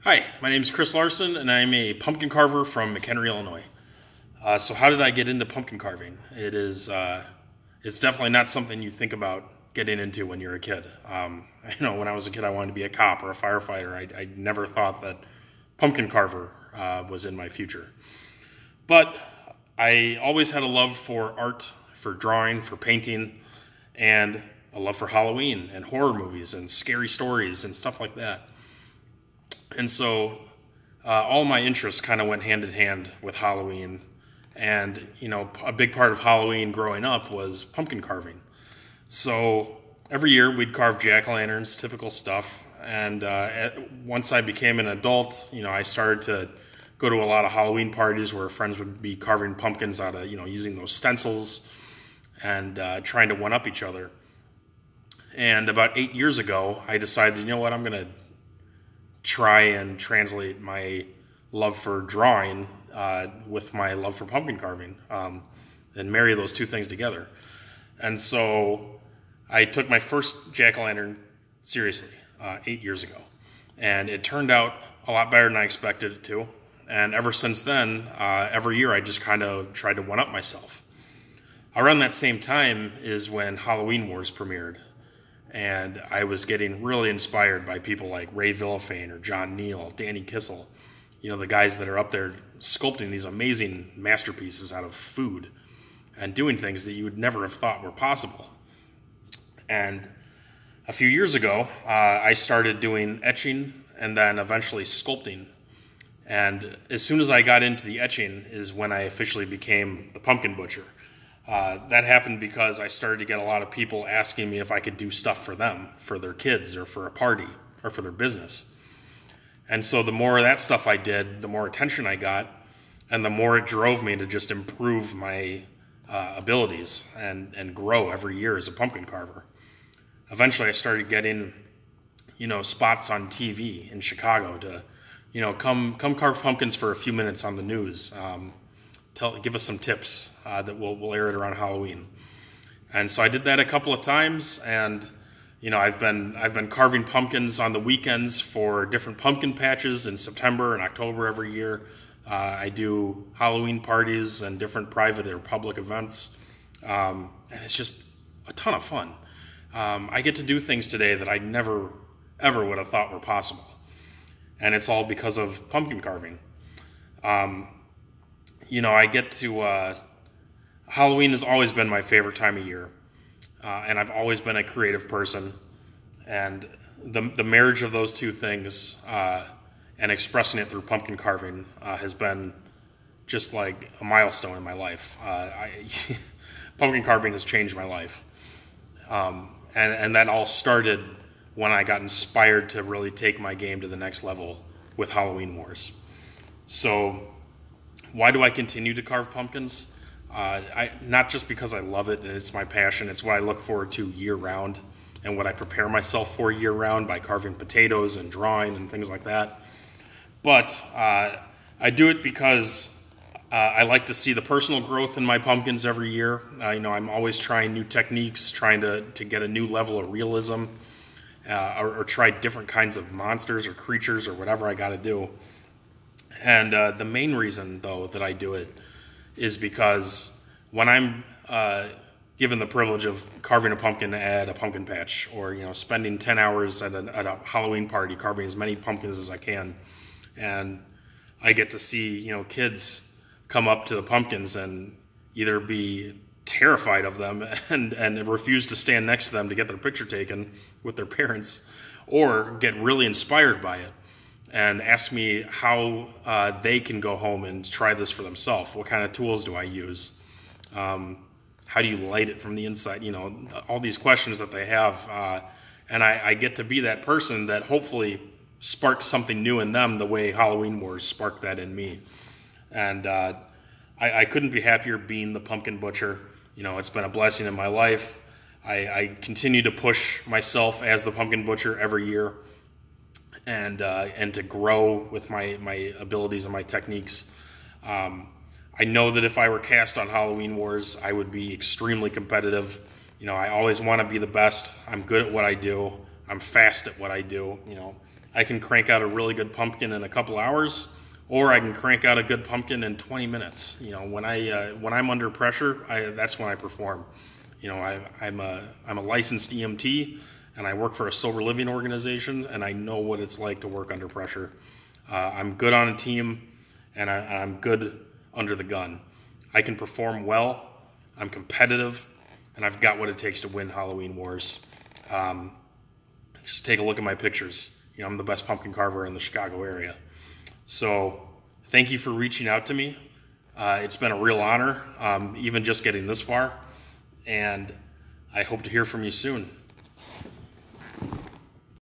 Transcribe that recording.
Hi, my name is Chris Larson, and I'm a pumpkin carver from McHenry, Illinois. So how did I get into pumpkin carving? It's definitely not something you think about getting into when you're a kid. When I was a kid, I wanted to be a cop or a firefighter. I never thought that pumpkin carver was in my future. But I always had a love for art, for drawing, for painting, and a love for Halloween and horror movies and scary stories and stuff like that. And so all my interests kind of went hand in hand with Halloween. And, a big part of Halloween growing up was pumpkin carving. So every year we'd carve jack-o'-lanterns, typical stuff. And once I became an adult, I started to go to a lot of Halloween parties where friends would be carving pumpkins out of, using those stencils and trying to one-up each other. And about 8 years ago, I decided, I'm going to try and translate my love for drawing with my love for pumpkin carving and marry those two things together. And so I took my first jack-o'-lantern seriously 8 years ago. And it turned out a lot better than I expected it to. And ever since then, every year I just kind of tried to one-up myself. Around that same time is when Halloween Wars premiered. And I was getting really inspired by people like Ray Villafane or John Neal, Danny Kissel, the guys that are up there sculpting these amazing masterpieces out of food and doing things that you would never have thought were possible. And a few years ago, I started doing etching and then eventually sculpting. And as soon as I got into the etching is when I officially became the pumpkin butcher. That happened because I started to get a lot of people asking me if I could do stuff for them, for their kids, or for a party, or for their business. And so the more of that stuff I did, the more attention I got, and the more it drove me to just improve my abilities and grow every year as a pumpkin carver. Eventually I started getting, spots on TV in Chicago to, come carve pumpkins for a few minutes on the news. Give us some tips that we'll air it around Halloween. And so I did that a couple of times, and I've been carving pumpkins on the weekends for different pumpkin patches in September and October every year. I do Halloween parties and different private or public events, and it's just a ton of fun. I get to do things today that I never ever would have thought were possible, and it's all because of pumpkin carving. I get to, Halloween has always been my favorite time of year, and I've always been a creative person, and the marriage of those two things and expressing it through pumpkin carving has been just like a milestone in my life. Pumpkin carving has changed my life, and that all started when I got inspired to really take my game to the next level with Halloween Wars. So why do I continue to carve pumpkins? Not just because I love it and it's my passion, it's what I look forward to year-round and what I prepare myself for year-round by carving potatoes and drawing and things like that. But I do it because I like to see the personal growth in my pumpkins every year. I'm always trying new techniques, trying to get a new level of realism, or try different kinds of monsters or creatures or whatever I got to do. And the main reason, though, that I do it is because when I'm given the privilege of carving a pumpkin at a pumpkin patch, or spending 10 hours at a Halloween party carving as many pumpkins as I can, and I get to see kids come up to the pumpkins and either be terrified of them and refuse to stand next to them to get their picture taken with their parents, or get really inspired by it and ask me how they can go home and try this for themselves. What kind of tools do I use? How do you light it from the inside? All these questions that they have. And I get to be that person that hopefully sparks something new in them the way Halloween Wars sparked that in me. And I couldn't be happier being the pumpkin butcher. It's been a blessing in my life. I continue to push myself as the pumpkin butcher every year. And to grow with my abilities and my techniques. I know that if I were cast on Halloween Wars, I would be extremely competitive. I always want to be the best. I'm good at what I do. I'm fast at what I do. I can crank out a really good pumpkin in a couple hours, or I can crank out a good pumpkin in 20 minutes. You know, when I'm under pressure, that's when I perform. You know, I'm a licensed EMT, and I work for a sober living organization, and I know what it's like to work under pressure. I'm good on a team, and I'm good under the gun. I can perform well, I'm competitive, and I've got what it takes to win Halloween Wars. Just take a look at my pictures. You know, I'm the best pumpkin carver in the Chicago area. So thank you for reaching out to me. It's been a real honor, even just getting this far, and I hope to hear from you soon.